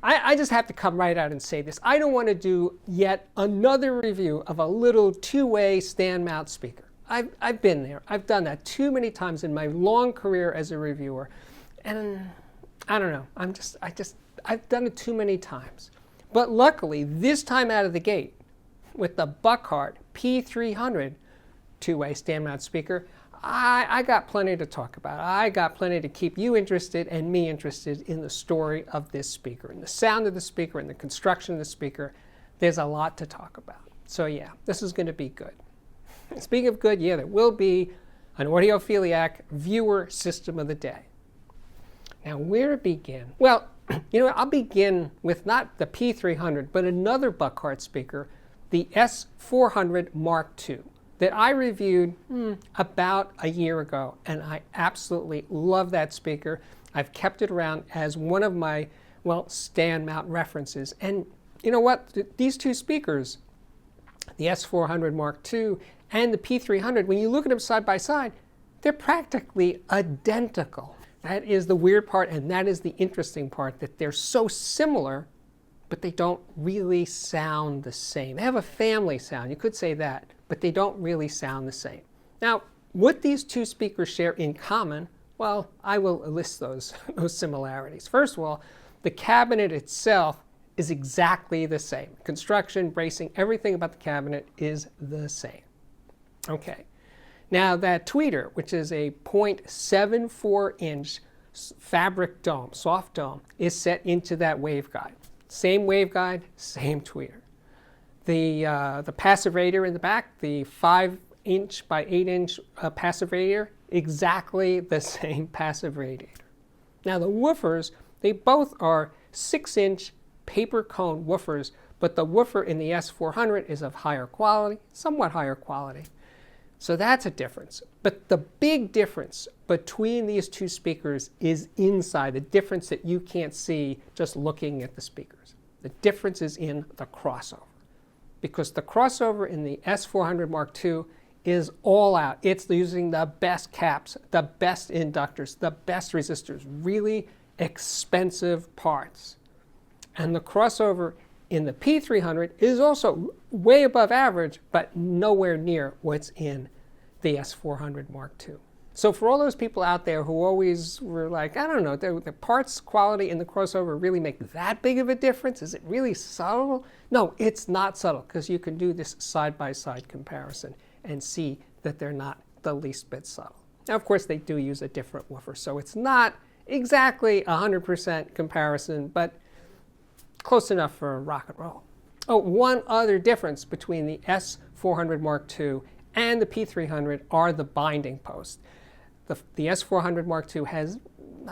I just have to come right out and say this. I don't want to do yet another review of a little two-way stand mount speaker. I've been there. I've done that too many times in my long career as a reviewer. And I don't know. I've done it too many times. But luckily, this time out of the gate, with the BUCHARDT P300 two-way stand mount speaker, I got plenty to talk about. I got plenty to keep you interested and me interested in the story of this speaker, and the sound of the speaker, and the construction of the speaker. There's a lot to talk about. So yeah, this is going to be good. Speaking of good, yeah, there will be an Audiophiliac viewer system of the day. Now, where to begin? Well, you know what? I'll begin with not the P300, but another BUCHARDT speaker, the S400 Mark II, that I reviewed about a year ago, and I absolutely love that speaker. I've kept it around as one of my, well, stand mount references. And you know what? These two speakers, the S400 Mark II and the P300, when you look at them side by side, they're practically identical. That is the weird part, and that is the interesting part, that they're so similar, but they don't really sound the same. They have a family sound, you could say that, but they don't really sound the same. Now, what these two speakers share in common, well, I will list those similarities. First of all, the cabinet itself is exactly the same. Construction, bracing, everything about the cabinet is the same. Okay. Now that tweeter, which is a 0.74-inch fabric dome, soft dome, is set into that waveguide. Same waveguide, same tweeter. The passive radiator in the back, the 5-inch by 8-inch passive radiator, exactly the same passive radiator. Now the woofers, they both are 6-inch paper cone woofers, but the woofer in the S400 is of higher quality, somewhat higher quality. So that's a difference. But the big difference between these two speakers is inside, the difference that you can't see just looking at the speakers. The difference is in the crossover. Because the crossover in the S400 Mark II is all out. It's using the best caps, the best inductors, the best resistors, really expensive parts. And the crossover in the P300 is also way above average, but nowhere near what's in the S400 Mark II. So for all those people out there who always were like, I don't know, the parts quality in the crossover really make that big of a difference? Is it really subtle? No, it's not subtle, because you can do this side-by-side comparison and see that they're not the least bit subtle. Now, of course, they do use a different woofer, so it's not exactly 100% comparison, but close enough for rock and roll. Oh, one other difference between the S400 Mark II and the P300 are the binding posts. The S400 Mark II has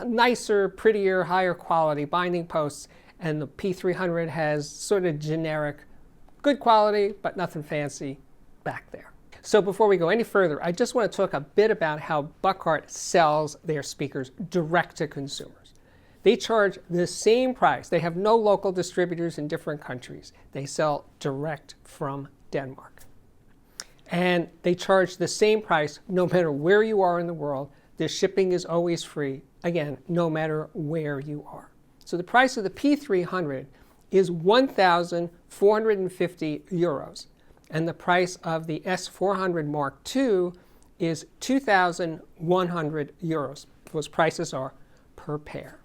nicer, prettier, higher quality binding posts, and the P300 has sort of generic, good quality, but nothing fancy back there. So before we go any further, I just want to talk a bit about how BUCHARDT sells their speakers direct to consumers. They charge the same price. They have no local distributors in different countries. They sell direct from Denmark. And they charge the same price no matter where you are in the world. The shipping is always free, again, no matter where you are. So the price of the P300 is 1,450 euros. And the price of the S400 Mark II is 2,100 euros. Those prices are per pair.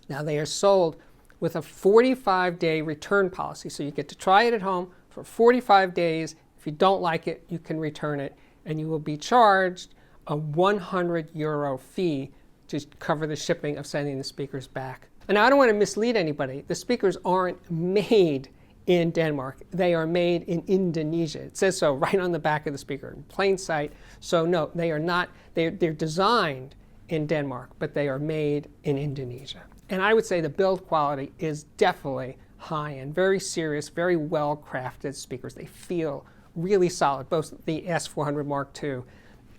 Now they are sold with a 45-day return policy. So you get to try it at home for 45 days. If you don't like it, you can return it, and you will be charged a 100 euro fee to cover the shipping of sending the speakers back. And now I don't want to mislead anybody. The speakers aren't made in Denmark. They are made in Indonesia. It says so right on the back of the speaker in plain sight. So no, they are not. They're designed in Denmark, but they are made in Indonesia. And I would say the build quality is definitely high-end, very serious, very well-crafted speakers. They feel really solid, both the S400 Mark II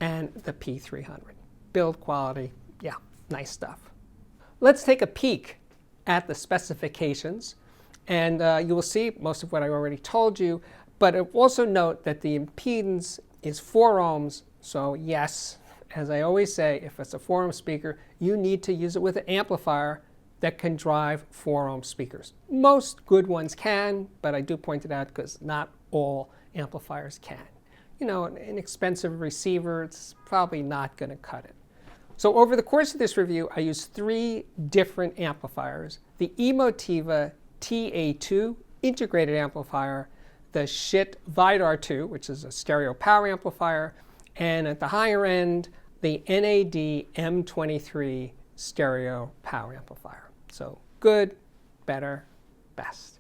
and the P300. Build quality, yeah, nice stuff. Let's take a peek at the specifications, and you will see most of what I already told you, but also note that the impedance is 4 ohms, so yes, as I always say, if it's a 4 ohm speaker, you need to use it with an amplifier that can drive 4-ohm speakers. Most good ones can, but I do point it out because not all amplifiers can. You know, an inexpensive receiver, it's probably not going to cut it. So over the course of this review, I used 3 different amplifiers: the Emotiva TA2 integrated amplifier, the Schiit Vidar 2, which is a stereo power amplifier, and at the higher end, the NAD M23 stereo power amplifier. So good, better, best.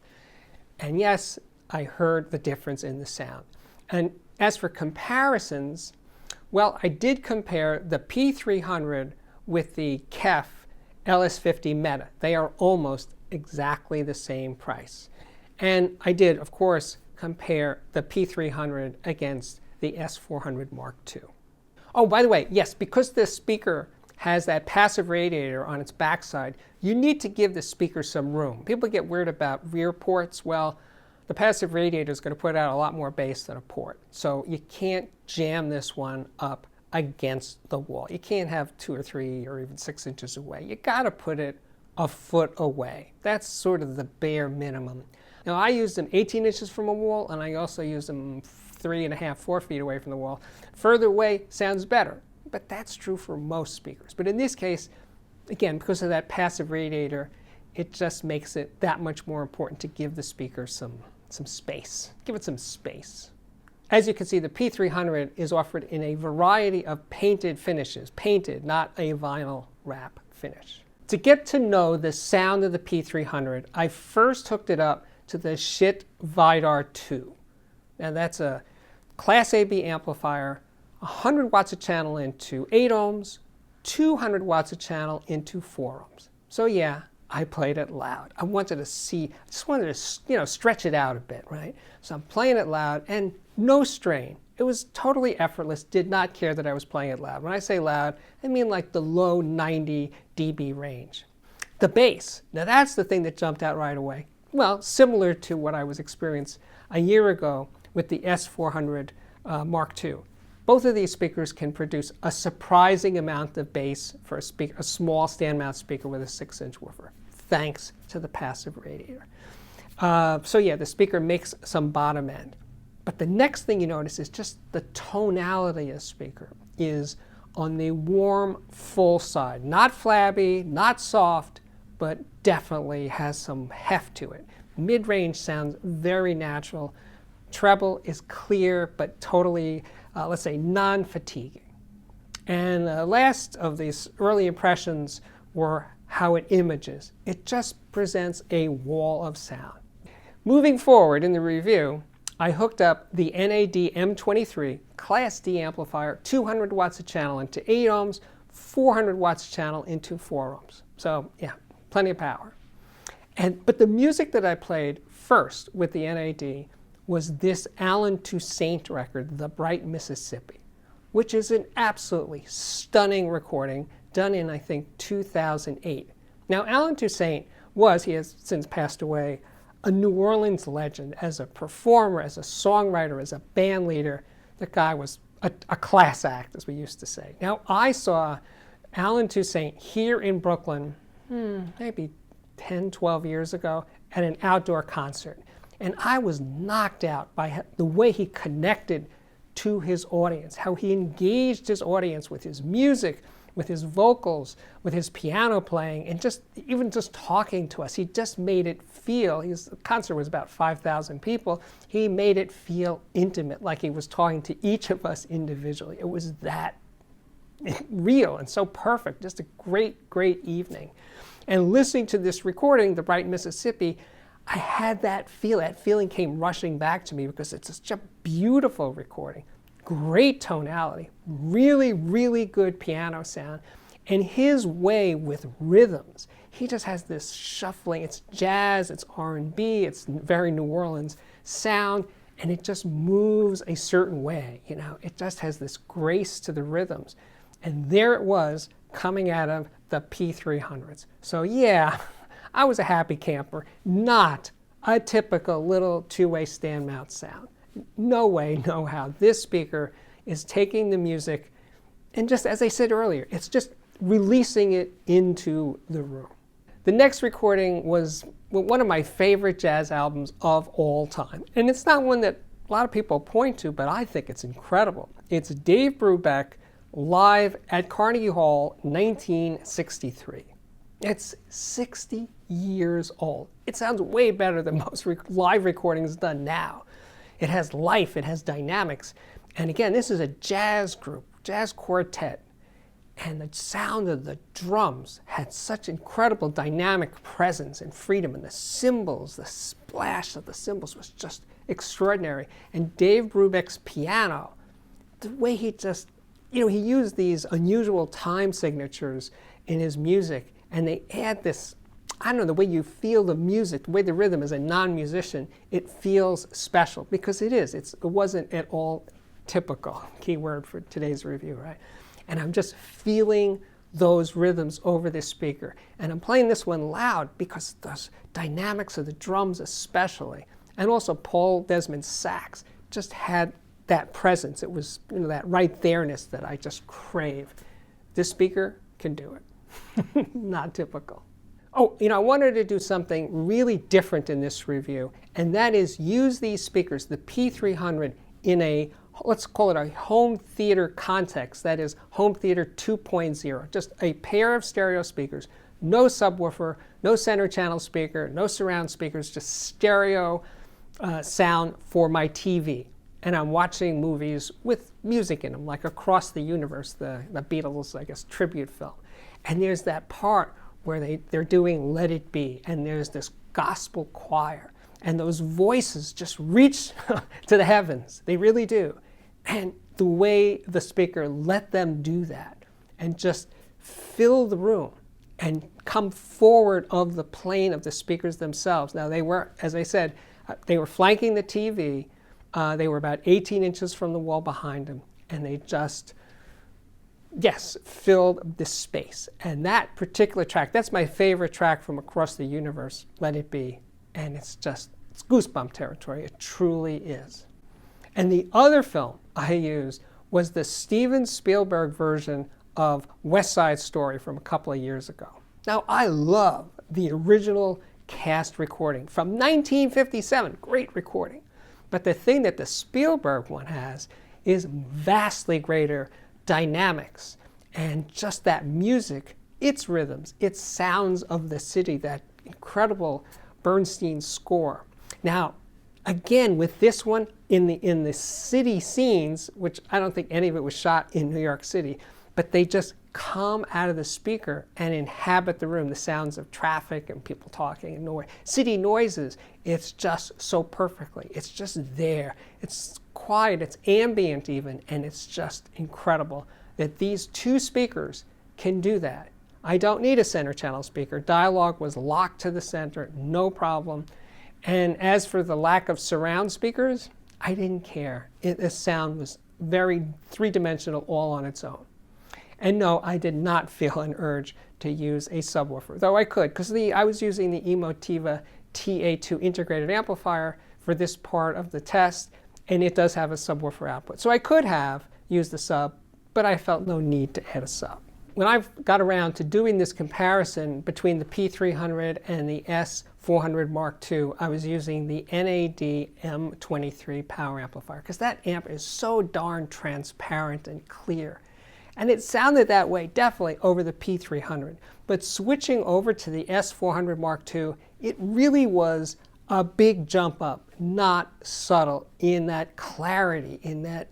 And yes, I heard the difference in the sound. And as for comparisons, well, I did compare the P300 with the KEF LS50 Meta. They are almost exactly the same price. And I did, of course, compare the P300 against the S400 Mark II. Oh, by the way, yes, because this speaker has that passive radiator on its backside, you need to give the speaker some room. People get weird about rear ports. Well, the passive radiator is going to put out a lot more bass than a port. So you can't jam this one up against the wall. You can't have 2 or 3 or even 6 inches away. You got to put it a foot away. That's sort of the bare minimum. Now, I used them 18 inches from a wall, and I also used them 3.5, 4 feet away from the wall. Further away sounds better, but that's true for most speakers. But in this case, again, because of that passive radiator, it just makes it that much more important to give the speaker some space. Give it some space. As you can see, the P300 is offered in a variety of painted finishes. Painted, not a vinyl wrap finish. To get to know the sound of the P300, I first hooked it up to the Schiit Vidar 2. Now that's a Class AB amplifier, 100 watts a channel into 8 ohms, 200 watts a channel into 4 ohms. So yeah, I played it loud. I wanted to see, I just wanted to, stretch it out a bit, right? So I'm playing it loud and no strain. It was totally effortless, did not care that I was playing it loud. When I say loud, I mean like the low 90 dB range. The bass, now that's the thing that jumped out right away. Well, similar to what I was experiencing a year ago with the S400 Mark II. Both of these speakers can produce a surprising amount of bass for a small stand-mount speaker with a 6-inch woofer, thanks to the passive radiator. So yeah, the speaker makes some bottom end. But the next thing you notice is just the tonality of the speaker is on the warm, full side. Not flabby, not soft, but definitely has some heft to it. Mid-range sounds very natural. Treble is clear, but totally, let's say, non-fatiguing. And last of these early impressions were how it images. It just presents a wall of sound. Moving forward in the review, I hooked up the NAD M23 Class D amplifier, 200 watts a channel into 8 ohms, 400 watts a channel into 4 ohms. So yeah, plenty of power. But the music that I played first with the NAD was this Alan Toussaint record, The Bright Mississippi, which is an absolutely stunning recording done in, I think, 2008. Now, Alan Toussaint he has since passed away, a New Orleans legend as a performer, as a songwriter, as a band leader. The guy was a class act, as we used to say. Now, I saw Alan Toussaint here in Brooklyn, maybe 10, 12 years ago at an outdoor concert. And I was knocked out by the way he connected to his audience, how he engaged his audience with his music, with his vocals, with his piano playing, and even just talking to us. He just made it feel, the concert was about 5,000 people, he made it feel intimate, like he was talking to each of us individually. It was that real and so perfect, just a great, great evening. And listening to this recording, The Bright Mississippi, I had that feel. That feeling came rushing back to me because it's such a beautiful recording. Great tonality, really, really good piano sound. And his way with rhythms, he just has this shuffling. It's jazz, it's R&B, it's very New Orleans sound, and it just moves a certain way. It just has this grace to the rhythms. And there it was coming out of the P300s. So yeah, I was a happy camper, not a typical little two-way stand mount sound. No way, no how. This speaker is taking the music and just, as I said earlier, it's just releasing it into the room. The next recording was one of my favorite jazz albums of all time. And it's not one that a lot of people point to, but I think it's incredible. It's Dave Brubeck live at Carnegie Hall, 1963. It's 60 years old. It sounds way better than most live recordings done now. It has life, it has dynamics. And again, this is a jazz group, jazz quartet. And the sound of the drums had such incredible dynamic presence and freedom. And the cymbals, the splash of the cymbals was just extraordinary. And Dave Brubeck's piano, the way he just, he used these unusual time signatures in his music. And they add this, I don't know, the way you feel the music, the way the rhythm as a non-musician, it feels special. Because it is. It wasn't at all typical. Key word for today's review, right? And I'm just feeling those rhythms over this speaker. And I'm playing this one loud because the dynamics of the drums especially, and also Paul Desmond's sax, just had that presence. It was that right there-ness that I just crave. This speaker can do it. Not typical. Oh, I wanted to do something really different in this review, and that is use these speakers, the P300, in a, let's call it a home theater context, that is home theater 2.0, just a pair of stereo speakers, no subwoofer, no center channel speaker, no surround speakers, just stereo sound for my TV. And I'm watching movies with music in them, like Across the Universe, the Beatles, I guess, tribute film. And there's that part where they're doing Let It Be, and there's this gospel choir. And those voices just reach to the heavens. They really do. And the way the speaker let them do that and just fill the room and come forward of the plane of the speakers themselves. Now they were, as I said, they were flanking the TV. They were about 18 inches from the wall behind them. And they just, yes, filled this space. And that particular track, that's my favorite track from Across the Universe, Let It Be. And it's goosebump territory. It truly is. And the other film I used was the Steven Spielberg version of West Side Story from a couple of years ago. Now, I love the original cast recording from 1957. Great recording. But the thing that the Spielberg one has is vastly greater dynamics and just that music, its rhythms, its sounds of the city, that incredible Bernstein score. Now, again, with this one, in the city scenes, which I don't think any of it was shot in New York City, but they just come out of the speaker and inhabit the room, the sounds of traffic and people talking and noise. City noises, it's just so perfectly. It's just there. It's quiet, it's ambient even, and it's just incredible that these two speakers can do that. I don't need a center channel speaker. Dialogue was locked to the center, no problem. And as for the lack of surround speakers, I didn't care. The sound was very three-dimensional all on its own. And no, I did not feel an urge to use a subwoofer, though I could, because I was using the Emotiva TA2 integrated amplifier for this part of the test, and it does have a subwoofer output. So I could have used the sub, but I felt no need to add a sub. When I got around to doing this comparison between the P300 and the S400 Mk II, I was using the NAD M23 power amplifier, because that amp is so darn transparent and clear. And it sounded that way, definitely, over the P300. But switching over to the S400 Mk II, it really was a big jump up, not subtle, in that clarity, in that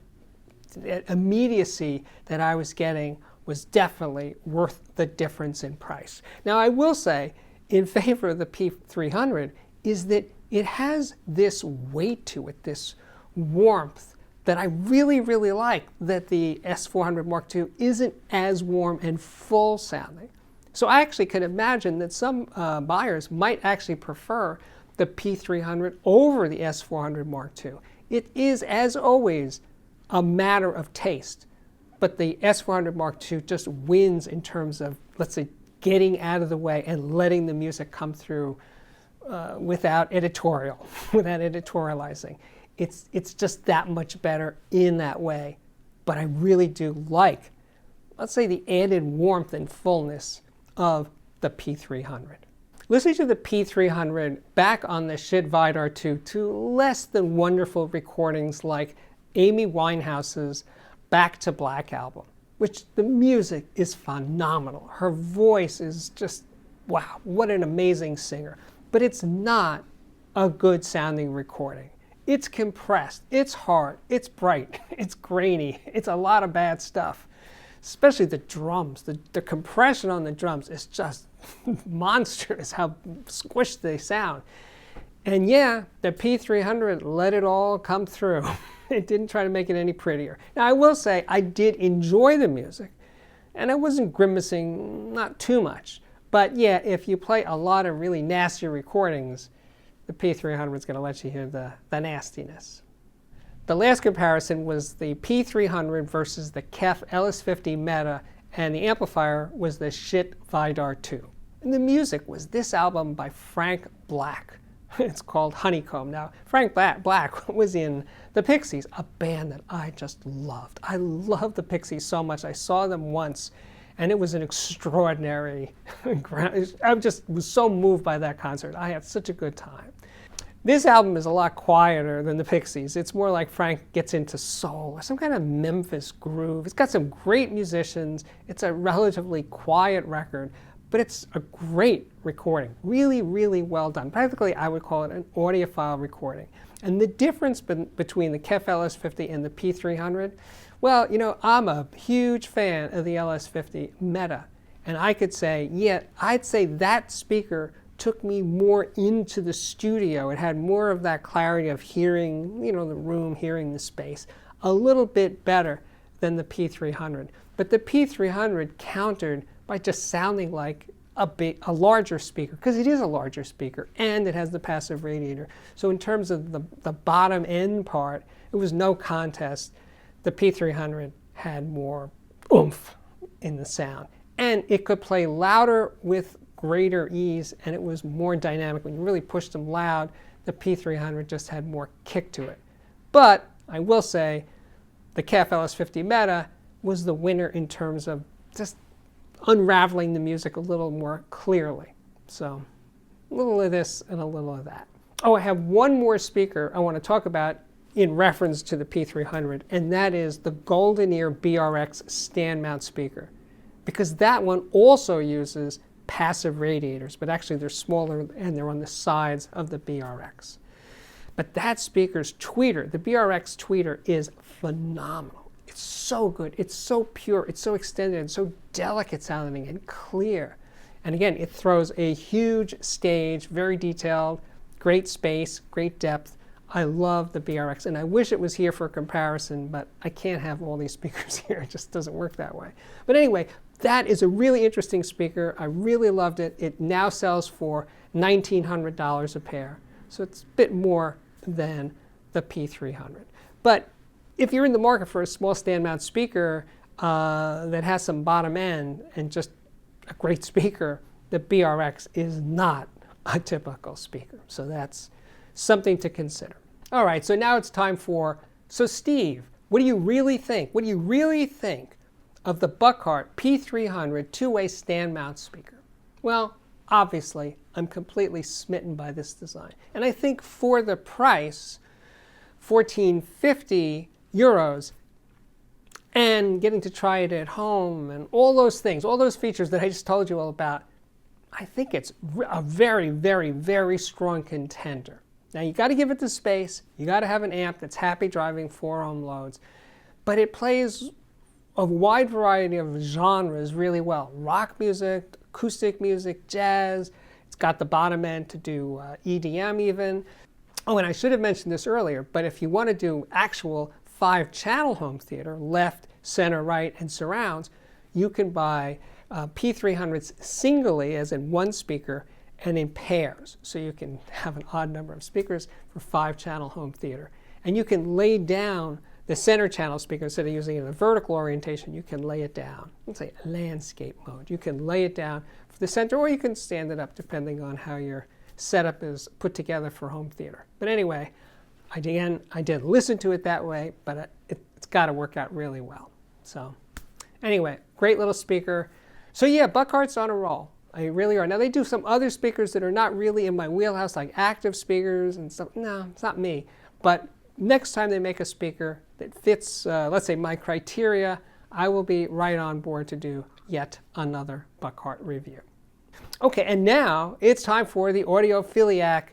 immediacy that I was getting was definitely worth the difference in price. Now, I will say, in favor of the P300, is that it has this weight to it, this warmth, that I really, really like, that the S400 Mk II isn't as warm and full sounding. So I actually could imagine that some buyers might actually prefer the P300 over the S400 Mk II. It is, as always, a matter of taste. But the S400 Mk II just wins in terms of, let's say, getting out of the way and letting the music come through without editorializing. It's just that much better in that way. But I really do like, let's say, the added warmth and fullness of the P300. Listening to the P300 back on the Schiit Vidar 2 to less than wonderful recordings like Amy Winehouse's Back to Black album, which the music is phenomenal. Her voice is just, wow, what an amazing singer. But it's not a good sounding recording. It's compressed, it's hard, it's bright, it's grainy, it's a lot of bad stuff. Especially the drums, the compression on the drums is just monstrous how squished they sound. And yeah, the P300 let it all come through. It didn't try to make it any prettier. Now I will say I did enjoy the music and I wasn't grimacing, not too much. But yeah, if you play a lot of really nasty recordings, the P300 is going to let you hear the nastiness. The last comparison was the P300 versus the KEF LS50 Meta, and the amplifier was the Schiit Vidar 2. And the music was this album by Frank Black. It's called Honeycomb. Now, Frank Black was in the Pixies, a band that I just loved. I love the Pixies so much. I saw them once, and it was an extraordinary, I just was so moved by that concert. I had such a good time. This album is a lot quieter than the Pixies. It's more like Frank gets into soul or some kind of Memphis groove. It's got some great musicians. It's a relatively quiet record, but it's a great recording. Really, really well done. Practically, I would call it an audiophile recording. And the difference between the KEF LS50 and the P300, well, you know, I'm a huge fan of the LS50 Meta. And I could say, yeah, I'd say that speaker took me more into the studio. It had more of that clarity of hearing, you know, the room, hearing the space, a little bit better than the P300. But the P300 countered by just sounding like a larger speaker, because it is a larger speaker, and it has the passive radiator. So in terms of the bottom end part, it was no contest. The P300 had more oomph in the sound. And it could play louder with greater ease, and it was more dynamic. When you really pushed them loud, the P300 just had more kick to it. But I will say the KEF LS50 Meta was the winner in terms of just unraveling the music a little more clearly. So a little of this and a little of that. Oh, I have one more speaker I want to talk about in reference to the P300, and that is the Golden Ear BRX stand mount speaker, because that one also uses passive radiators, but actually they're smaller and they're on the sides of the BRX. But that speaker's tweeter, the BRX tweeter, is phenomenal. It's so good, it's so pure, it's so extended and so delicate sounding and clear. And again, it throws a huge stage, very detailed, great space, great depth. I love the BRX, and I wish it was here for a comparison, but I can't have all these speakers here. It just doesn't work that way. But anyway, that is a really interesting speaker. I really loved it. It now sells for $1,900 a pair. So it's a bit more than the P300. But if you're in the market for a small stand mount speaker that has some bottom end and just a great speaker, the BRX is not a typical speaker. So that's something to consider. All right, so now it's time for, so Steve, what do you really think? What do you really think of the BUCHART P300 two-way stand mount speaker? Well, obviously, I'm completely smitten by this design. And I think for the price, 1450 euros, and getting to try it at home and all those things, all those features that I just told you all about, I think it's a very, very, very strong contender. Now you got to give it the space, you got to have an amp that's happy driving 4 ohm loads, but it plays a wide variety of genres really well. Rock music, acoustic music, jazz. It's got the bottom end to do EDM even. Oh, and I should have mentioned this earlier, but if you want to do actual 5-channel home theater, left, center, right, and surrounds, you can buy P300s singly, as in one speaker, and in pairs. So you can have an odd number of speakers for 5-channel home theater. And you can lay down the center channel speaker. Instead of using it in a vertical orientation, you can lay it down. Let's say landscape mode. You can lay it down for the center, or you can stand it up depending on how your setup is put together for home theater. But anyway, I did listen to it that way, but it's got to work out really well. So anyway, great little speaker. So yeah, BUCHART's on a roll. I really are. Now they do some other speakers that are not really in my wheelhouse, like active speakers and stuff. No, it's not me. But next time they make a speaker that fits, let's say, my criteria, I will be right on board to do yet another BUCHART review. Okay, and now it's time for the Audiophiliac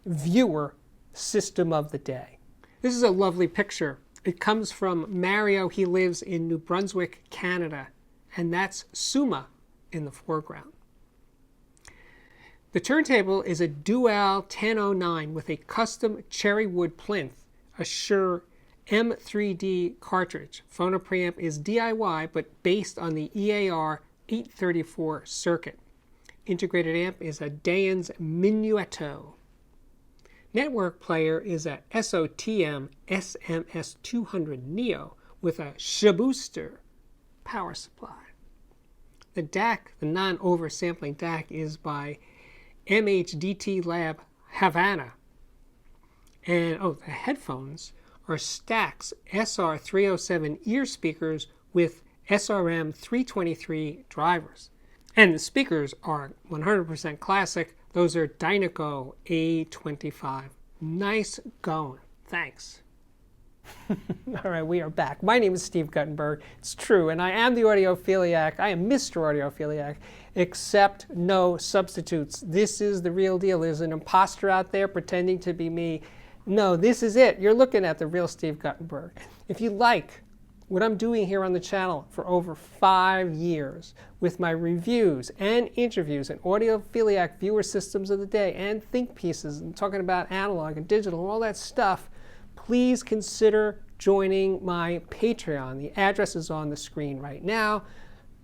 viewer system of the day. This is a lovely picture. It comes from Mario. He lives in New Brunswick, Canada, and that's Suma in the foreground. The turntable is a Dual 1009 with a custom cherry wood plinth, a Shure M3D cartridge. Phono preamp is DIY, but based on the EAR 834 circuit. Integrated amp is a Dayan's Minuetto. Network player is a SOTM SMS200 Neo with a Shabooster power supply. The DAC, the non-oversampling DAC, is by MHDT Lab Havana. And the headphones are Stax SR307 ear speakers with SRM 323 drivers. And the speakers are 100% classic. Those are Dynaco A25. Nice going. Thanks. All right, we are back. My name is Steve Guttenberg. It's true, and I am the Audiophiliac. I am Mr. Audiophiliac, except no substitutes. This is the real deal. There's an imposter out there pretending to be me. No, this is it. You're looking at the real Steve Guttenberg. If you like what I'm doing here on the channel for over 5 years with my reviews and interviews and Audiophiliac viewer systems of the day and think pieces and talking about analog and digital and all that stuff, please consider joining my Patreon. The address is on the screen right now.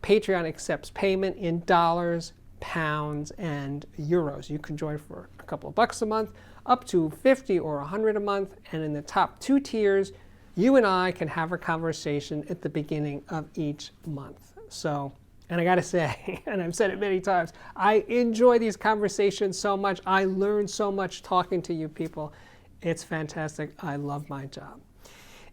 Patreon accepts payment in dollars, pounds, and euros. You can join for a couple of bucks a month, up to 50 or 100 a month, and in the top 2 tiers, you and I can have a conversation at the beginning of each month. So, and I gotta say, and I've said it many times, I enjoy these conversations so much. I learn so much talking to you people. It's fantastic. I love my job.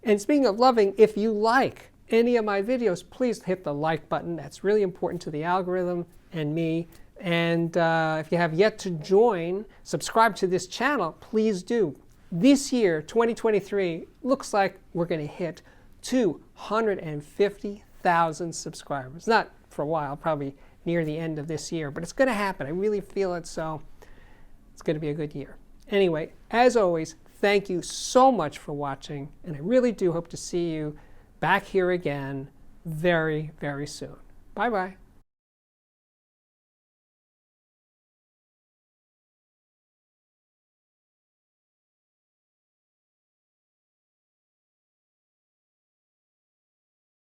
And speaking of loving, if you like any of my videos, please hit the like button. That's really important to the algorithm and me. And if you have yet to join, subscribe to this channel, please do. This year, 2023, looks like we're going to hit 250,000 subscribers. Not for a while, probably near the end of this year, but it's going to happen. I really feel it, so it's going to be a good year. Anyway, as always, thank you so much for watching, and I really do hope to see you back here again very, very soon. Bye-bye.